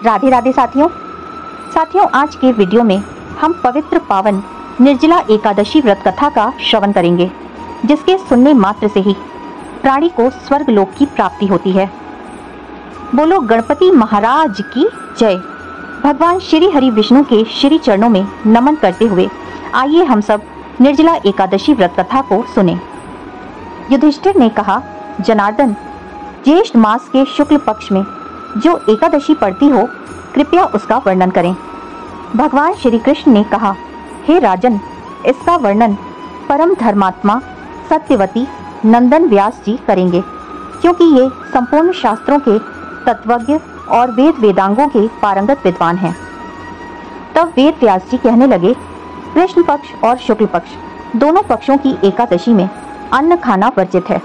राधे राधे साथियों, आज के वीडियो में हम पवित्र पावन निर्जला एकादशी व्रत कथा का श्रवण करेंगे, जिसके सुनने मात्र से ही प्राणी को स्वर्ग लोक की प्राप्ति होती है। बोलो गणपति महाराज की जय। भगवान श्री हरि विष्णु के श्री चरणों में नमन करते हुए आइए हम सब निर्जला एकादशी व्रत कथा को सुने। युधिष्ठिर ने कहा, जनार्दन, ज्येष्ठ मास के शुक्ल पक्ष में जो एकादशी पड़ती हो, कृपया उसका वर्णन करें। भगवान श्री कृष्ण ने कहा, हे राजन, इसका वर्णन परम धर्मात्मा सत्यवती नंदन व्यास जी करेंगे, क्योंकि ये संपूर्ण शास्त्रों के तत्वज्ञ और वेद वेदांगों के पारंगत विद्वान हैं। तब वेद व्यास जी कहने लगे, कृष्ण पक्ष और शुक्ल पक्ष दोनों पक्षों की एकादशी में अन्न खाना वर्जित है।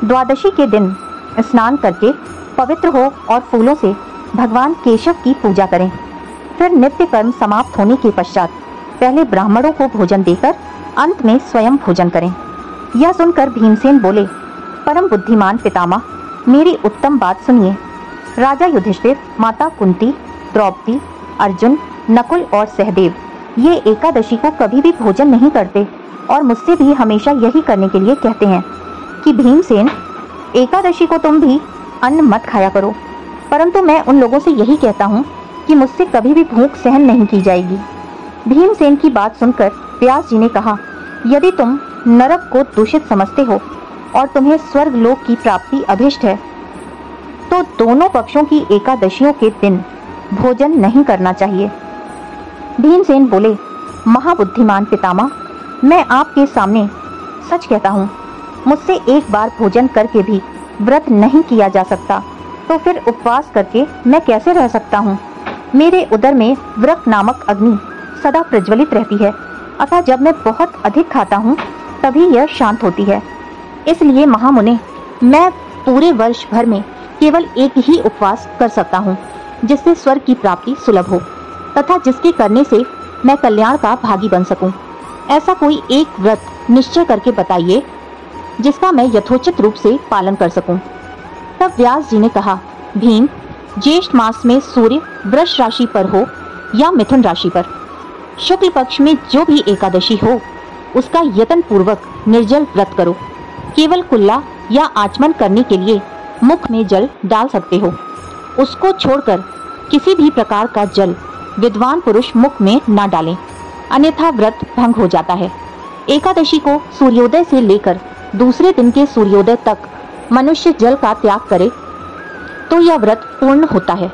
द्वादशी के दिन स्नान करके पवित्र हो और फूलों से भगवान केशव की पूजा करें। फिर नित्य कर्म समाप्त होने के पश्चात पहले ब्राह्मणों को भोजन देकर अंत में स्वयं भोजन करें। यह सुनकर भीमसेन बोले, परम बुद्धिमान पितामह, मेरी उत्तम बात सुनिए। राजा युधिष्ठिर, माता कुंती, द्रौपदी, अर्जुन, नकुल और सहदेव ये एकादशी को कभी भी भोजन नहीं करते और मुझसे भी हमेशा यही करने के लिए कहते हैं कि भीमसेन, एकादशी को तुम भी अन्न मत खाया करो। परंतु मैं उन लोगों से यही कहता हूँ कि मुझसे कभी भी भूख सहन नहीं की जाएगी। भीमसेन की बात सुनकर व्यास जी ने कहा, यदि तुम नरक को दूषित समझते हो और तुम्हें स्वर्ग लोक की प्राप्ति अभिष्ट है, तो दोनों पक्षों की एकादशियों के दिन भोजन नहीं करना चाहिए। भीमसेन बोले, महाबुद्धिमान पितामह, मैं आपके सामने सच कहता हूँ, मुझसे एक बार भोजन करके भी व्रत नहीं किया जा सकता, तो फिर उपवास करके मैं कैसे रह सकता हूँ। मेरे उदर में व्रत नामक अग्नि सदा प्रज्वलित रहती है, अतः जब मैं बहुत अधिक खाता हूँ तभी यह शांत होती है। इसलिए महामुने, मैं पूरे वर्ष भर में केवल एक ही उपवास कर सकता हूँ, जिससे स्वर्ग की प्राप्ति सुलभ हो तथा जिसके करने से मैं कल्याण का भागी बन सकूं। ऐसा कोई एक व्रत निश्चय करके बताइए जिसका मैं यथोचित रूप से पालन कर सकूं। तब व्यास जी ने कहा, भीम, ज्येष्ठ मास में सूर्य वृष राशि पर हो या मिथुन राशि पर, शुक्ल पक्ष में जो भी एकादशी हो उसका यत्न पूर्वक निर्जल व्रत करो। केवल कुल्ला या आचमन करने के लिए मुख में जल डाल सकते हो। उसको छोड़कर किसी भी प्रकार का जल विद्वान पुरुष मुख में न डालें, अन्यथा व्रत भंग हो जाता है। एकादशी को सूर्योदय से लेकर दूसरे दिन के सूर्योदय तक मनुष्य जल का त्याग करे तो यह व्रत पूर्ण होता है।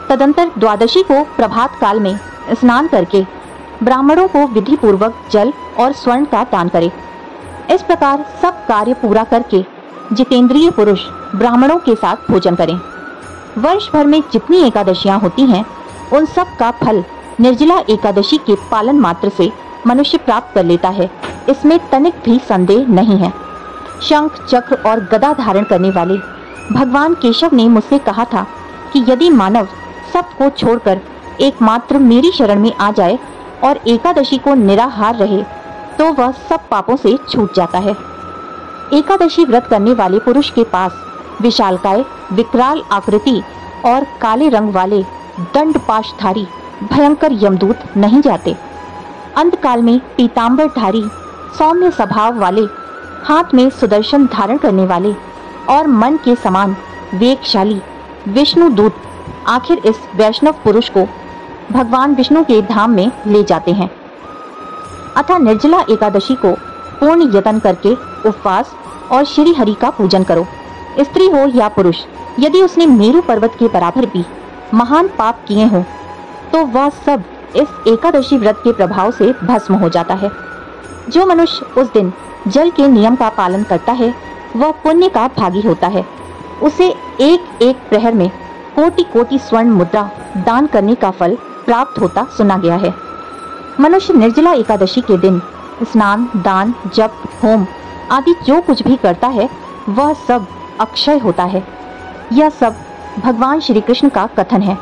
तदंतर द्वादशी को प्रभात काल में स्नान करके ब्राह्मणों को विधि पूर्वक जल और स्वर्ण का दान करे। इस प्रकार सब कार्य पूरा करके जितेंद्रिय पुरुष ब्राह्मणों के साथ भोजन करें। वर्ष भर में जितनी एकादशियां होती हैं, उन सब का फल निर्जला एकादशी के पालन मात्र से मनुष्य प्राप्त कर लेता है, इसमें तनिक भी संदेह नहीं है। शंख, चक्र और गदा धारण करने वाले भगवान केशव ने मुझसे कहा था कि यदि मानव सबको छोड़कर एकमात्र मेरी शरण में आ जाए और एकादशी को निराहार रहे तो वह सब पापों से छूट जाता है। एकादशी व्रत करने वाले पुरुष के पास विशालकाय, विकराल आकृति और काले रंग वाले दंडपाशधारी भयंकर यमदूत नहीं जाते। अंतकाल में पीतांबरधारी सौम्य स्वभाव वाले, हाथ में सुदर्शन धारण करने वाले और मन के समान वेगशाली विष्णु दूत आखिर इस वैष्णव पुरुष को भगवान विष्णु के धाम में ले जाते हैं। अतः निर्जला एकादशी को पूर्ण यत्न करके उपवास और श्री हरि का पूजन करो। स्त्री हो या पुरुष, यदि उसने मेरु पर्वत के बराबर भी महान पाप किए हों तो वह सब इस एकादशी व्रत के प्रभाव से भस्म हो जाता है। जो मनुष्य उस दिन जल के नियम का पालन करता है वह पुण्य का भागी होता है। उसे एक एक प्रहर में कोटि कोटि स्वर्ण मुद्रा दान करने का फल प्राप्त होता सुना गया है। मनुष्य निर्जला एकादशी के दिन स्नान, दान, जप, होम आदि जो कुछ भी करता है वह सब अक्षय होता है। यह सब भगवान श्री कृष्ण का कथन है।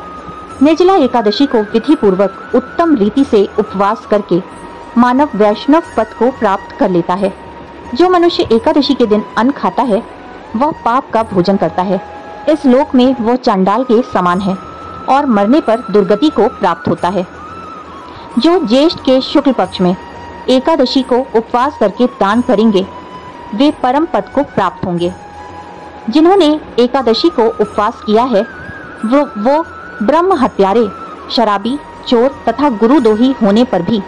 निर्जला एकादशी को विधि पूर्वक उत्तम रीति से उपवास करके मानव वैष्णव पद को प्राप्त कर लेता है। जो मनुष्य एकादशी के दिन अन्न खाता है वह पाप का भोजन करता है। इस लोक में वो चांडाल के समान है और मरने पर दुर्गति को प्राप्त होता है। जो ज्येष्ठ के शुक्ल पक्ष में एकादशी को उपवास करके दान करेंगे वे परम पद को प्राप्त होंगे। जिन्होंने एकादशी को उपवास किया है वो ब्रह्म हत्यारे, शराबी, चोर तथा गुरुद्रोही होने पर भी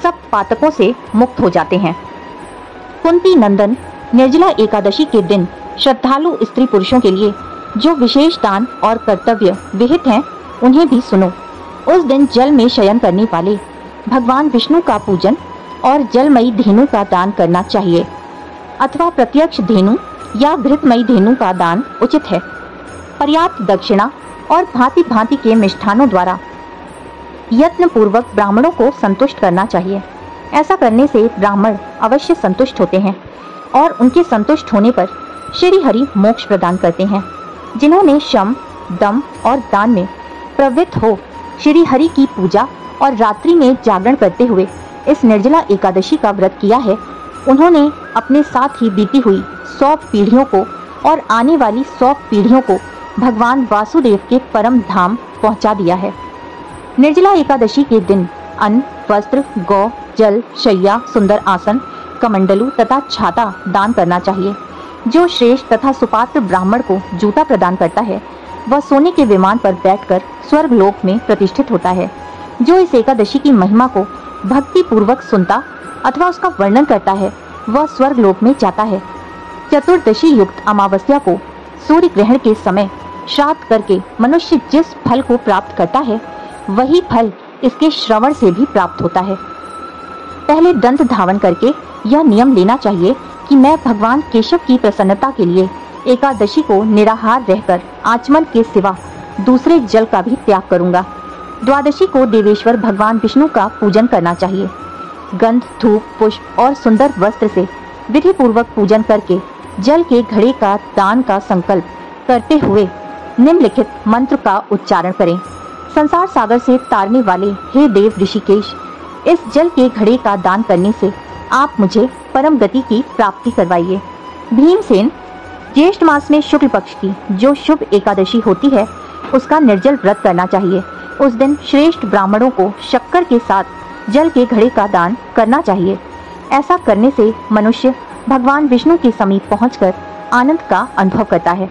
सब पातकों से मुक्त हो जाते हैं। कुंती नंदन, निर्जला एकादशी के दिन श्रद्धालु स्त्री पुरुषों के लिए जो विशेष दान और कर्तव्य विहित हैं उन्हें भी सुनो। उस दिन जल में शयन करने वाले भगवान विष्णु का पूजन और जलमयी धेनु का दान करना चाहिए अथवा प्रत्यक्ष धेनु या घृतमयी धेनु का दान उचित है। पर्याप्त दक्षिणा और भांति भांति के मिष्ठानों द्वारा यत्न पूर्वक ब्राह्मणों को संतुष्ट करना चाहिए। ऐसा करने से ब्राह्मण अवश्य संतुष्ट होते हैं और उनके संतुष्ट होने पर श्री हरि मोक्ष प्रदान करते हैं। जिन्होंने शम, दम और दान में प्रवृत्त हो श्री हरि की पूजा और रात्रि में जागरण करते हुए इस निर्जला एकादशी का व्रत किया है, उन्होंने अपने साथ ही बीती हुई 100 पीढ़ियों को और आने वाली 100 पीढ़ियों को भगवान वासुदेव के परम धाम पहुंचा दिया है। निर्जला एकादशी के दिन अन्न, वस्त्र, गौ, जल, शैया, सुंदर आसन, कमंडलू तथा छाता दान करना चाहिए। जो श्रेष्ठ तथा सुपात्र ब्राह्मण को जूता प्रदान करता है वह सोने के विमान पर बैठकर स्वर्ग लोक में प्रतिष्ठित होता है। जो इस एकादशी की महिमा को भक्ति पूर्वक सुनता अथवा उसका वर्णन करता है वह स्वर्ग लोक में जाता है। चतुर्दशी युक्त अमावस्या को सूर्य ग्रहण के समय श्राद्ध करके मनुष्य जिस फल को प्राप्त करता है वही फल इसके श्रवण से भी प्राप्त होता है। पहले दंत धावन करके यह नियम लेना चाहिए कि मैं भगवान केशव की प्रसन्नता के लिए एकादशी को निराहार रहकर आचमन के सिवा दूसरे जल का भी त्याग करूंगा। द्वादशी को देवेश्वर भगवान विष्णु का पूजन करना चाहिए। गंध, धूप, पुष्प और सुंदर वस्त्र से विधि पूर्वक पूजन करके जल के घड़े का दान का संकल्प करते हुए निम्नलिखित मंत्र का उच्चारण करें। संसार सागर से तारने वाले हे देव ऋषिकेश, इस जल के घड़े का दान करने से आप मुझे परम गति की प्राप्ति करवाइए। भीमसेन, ज्येष्ठ मास में शुक्ल पक्ष की जो शुभ एकादशी होती है उसका निर्जल व्रत करना चाहिए। उस दिन श्रेष्ठ ब्राह्मणों को शक्कर के साथ जल के घड़े का दान करना चाहिए। ऐसा करने से मनुष्य भगवान विष्णु के समीप पहुंचकर आनंद का अनुभव करता है।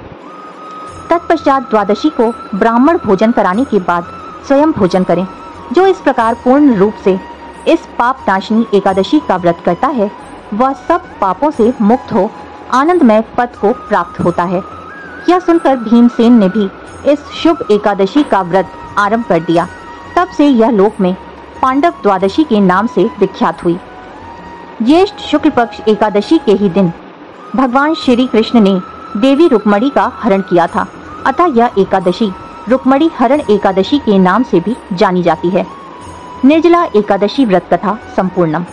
तत्पश्चात द्वादशी को ब्राह्मण भोजन कराने के बाद स्वयं भोजन करें। जो इस प्रकार पूर्ण रूप से इस पाप नाशनी एकादशी का व्रत करता है वह सब पापों से मुक्त हो आनंदमय पद को प्राप्त होता है। यह सुनकर भीमसेन ने भी इस शुभ एकादशी का व्रत आरंभ कर दिया। तब से यह लोक में पांडव द्वादशी के नाम से विख्यात हुई। ज्येष्ठ शुक्ल पक्ष एकादशी के ही दिन भगवान श्री कृष्ण ने देवी रुक्मणी का हरण किया था, अतः यह एकादशी रुक्मणी हरण एकादशी के नाम से भी जानी जाती है। निर्जला एकादशी व्रत कथा संपूर्णम।